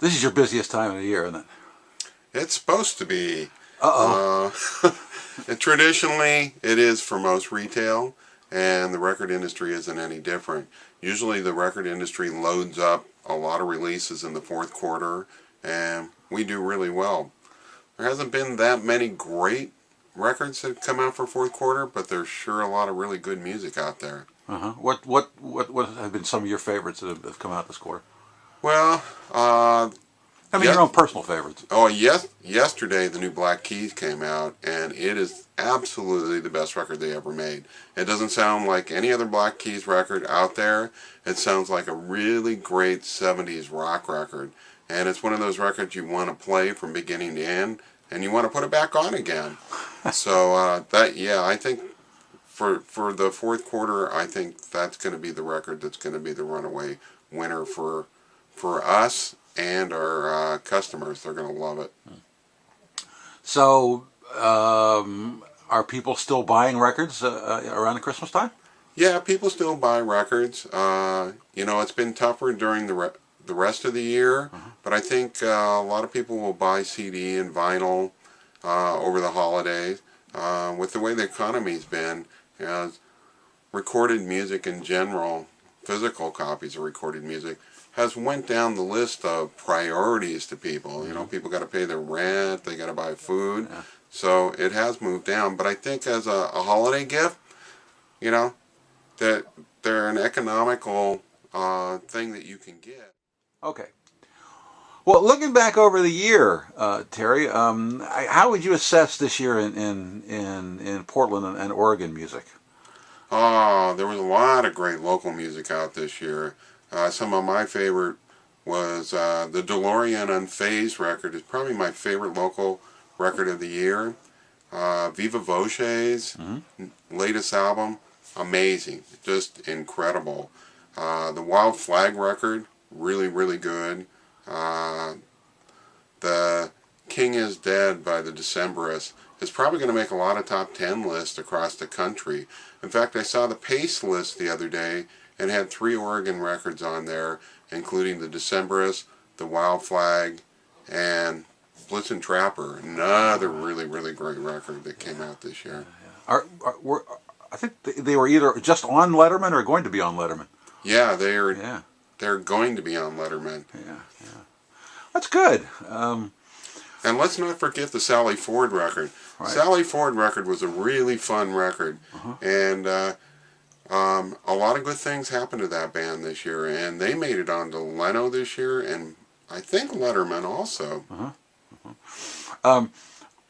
This is your busiest time of the year, isn't it? It's supposed to be. Uh-oh. Traditionally, it is for most retail, and the record industry isn't any different. Usually the record industry loads up a lot of releases in the fourth quarter, and we do really well. There hasn't been that many great records that come out for fourth quarter, but there's sure a lot of really good music out there. Uh-huh. What have been some of your favorites that have come out this quarter? Well, I mean, your own personal favorites. oh, yes, yesterday the new Black Keys came out, and it is absolutely the best record they ever made. It doesn't sound like any other Black Keys record out there. It sounds like a really great 70s rock record, and it's one of those records you want to play from beginning to end, and you want to put it back on again. So I think for the fourth quarter, I think that's going to be the record that's going to be the runaway winner for us and our customers. They're going to love it. So, are people still buying records around the Christmas time? Yeah, people still buy records. It's been tougher during the rest of the year, but I think a lot of people will buy CD and vinyl over the holidays. With the way the economy's been, recorded music in general, physical copies of recorded music, has went down the list of priorities to people. You know, people got to pay their rent, they got to buy food, so it has moved down. But I think as a holiday gift, that they're an economical thing that you can get. Okay. Well, looking back over the year, Terry, how would you assess this year in Portland and Oregon music? There was a lot of great local music out this year. Some of my favorite was the DeLorean Unfazed record. Is probably my favorite local record of the year. Viva Voce's latest album, amazing, just incredible. The Wild Flag record, really, really good. The King is Dead by the Decemberists is probably going to make a lot of top 10 lists across the country. In fact, I saw the Pace list the other day and had 3 Oregon records on there, including the Decemberists, the Wild Flag, and Blitzen Trapper, another really, really great record that came out this year. I think they were either just on Letterman or going to be on Letterman. Yeah, they're going to be on Letterman. Yeah. That's good. And let's not forget the Sally Ford record. Right. Sally Ford record was a really fun record, and a lot of good things happened to that band this year, and they made it onto Leno this year, and I think Letterman also.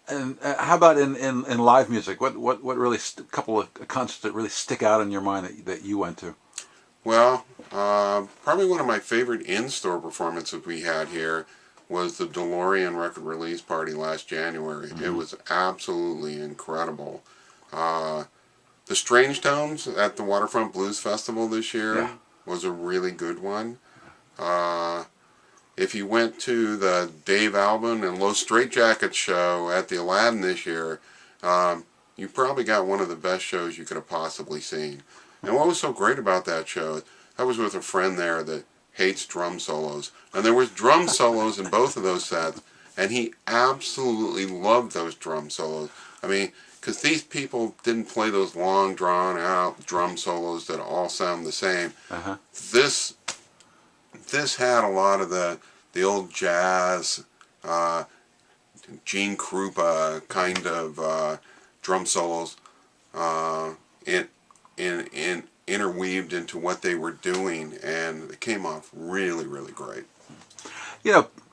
And how about in live music? What really a couple of concerts that really stick out in your mind that you went to? Well, probably one of my favorite in-store performances we had here was the DeLorean record release party last January. It was absolutely incredible. The Strange Tones at the Waterfront Blues Festival this year was a really good one. If you went to the Dave Albin and Los Straitjackets show at the Aladdin this year, you probably got one of the best shows you could have possibly seen. And what was so great about that show, I was with a friend there that hates drum solos. And there was drum solos in both of those sets, and he absolutely loved those drum solos. I mean, because these people didn't play those long, drawn-out drum solos that all sound the same. This had a lot of the old jazz, Gene Krupa kind of drum solos interweaved into what they were doing, and it came off really, really great.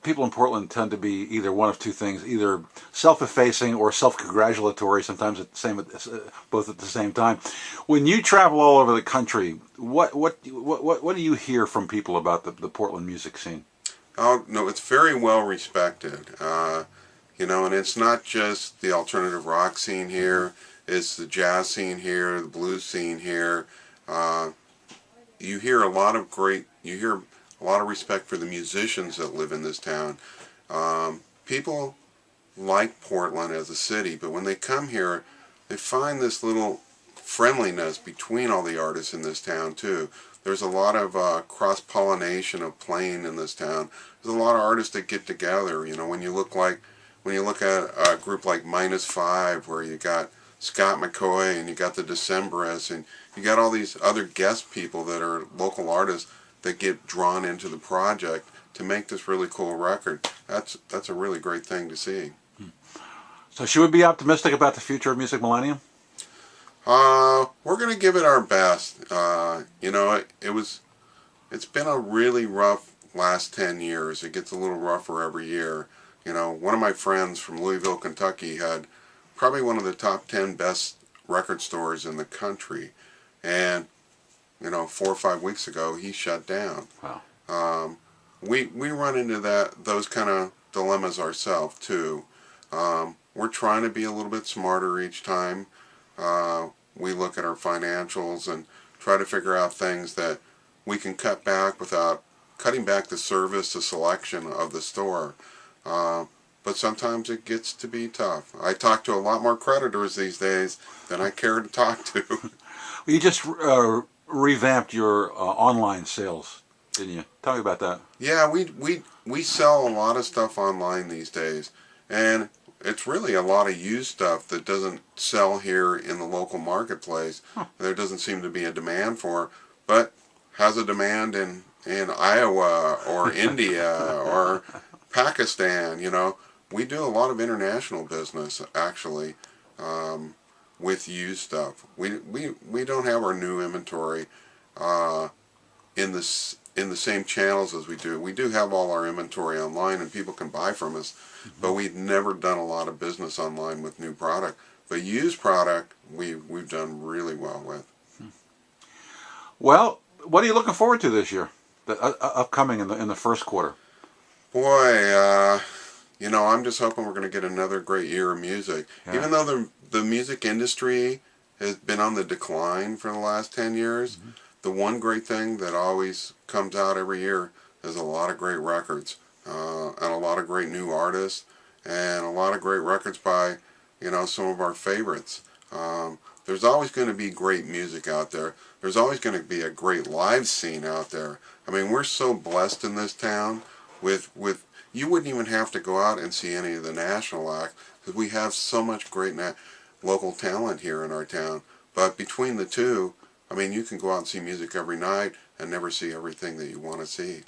People in Portland tend to be either one of two things, either self-effacing or self-congratulatory, sometimes both at the same time. When you travel all over the country, what do you hear from people about the Portland music scene? Oh, no, it's very well respected. And it's not just the alternative rock scene here, it's the jazz scene here, the blues scene here. You hear a lot of respect for the musicians that live in this town. People like Portland as a city, but when they come here, they find this little friendliness between all the artists in this town too. there's a lot of cross-pollination of playing in this town. There's a lot of artists that get together. You know, when you look at a group like Minus Five, where you got Scott McCoy and you got the Decemberists and you got all these other guest people that are local artists that get drawn into the project to make this really cool record. That's a really great thing to see. So should we be optimistic about the future of Music Millennium? We're gonna give it our best. You know, it's been a really rough last 10 years. It gets a little rougher every year. You know, one of my friends from Louisville, Kentucky had probably one of the top 10 best record stores in the country. And, you know, 4 or 5 weeks ago, he shut down. Wow. We run into those kind of dilemmas ourselves, too. We're trying to be a little bit smarter each time. We look at our financials and try to figure out things that we can cut back without cutting back the service, the selection of the store. But sometimes it gets to be tough. I talk to a lot more creditors these days than I care to talk to. You just revamped your online sales, didn't you? Tell me about that. Yeah, we sell a lot of stuff online these days, and it's really a lot of used stuff that doesn't sell here in the local marketplace. Huh. There doesn't seem to be a demand for, but has a demand in Iowa or India or Pakistan. You know, we do a lot of international business actually with used stuff. We don't have our new inventory in the same channels as we do. We do have all our inventory online and people can buy from us, but we've never done a lot of business online with new product. But used product, we've done really well with. Well, what are you looking forward to this year? The upcoming in the first quarter. Boy, you know, I'm just hoping we're going to get another great year of music. Yeah. Even though the music industry has been on the decline for the last 10 years, the one great thing that always comes out every year is a lot of great records and a lot of great new artists and a lot of great records by, you know, some of our favorites. There's always going to be great music out there. There's always going to be a great live scene out there. I mean, we're so blessed in this town with you wouldn't even have to go out and see any of the national acts because we have so much great local talent here in our town. But between the two, I mean, you can go out and see music every night and never see everything that you want to see.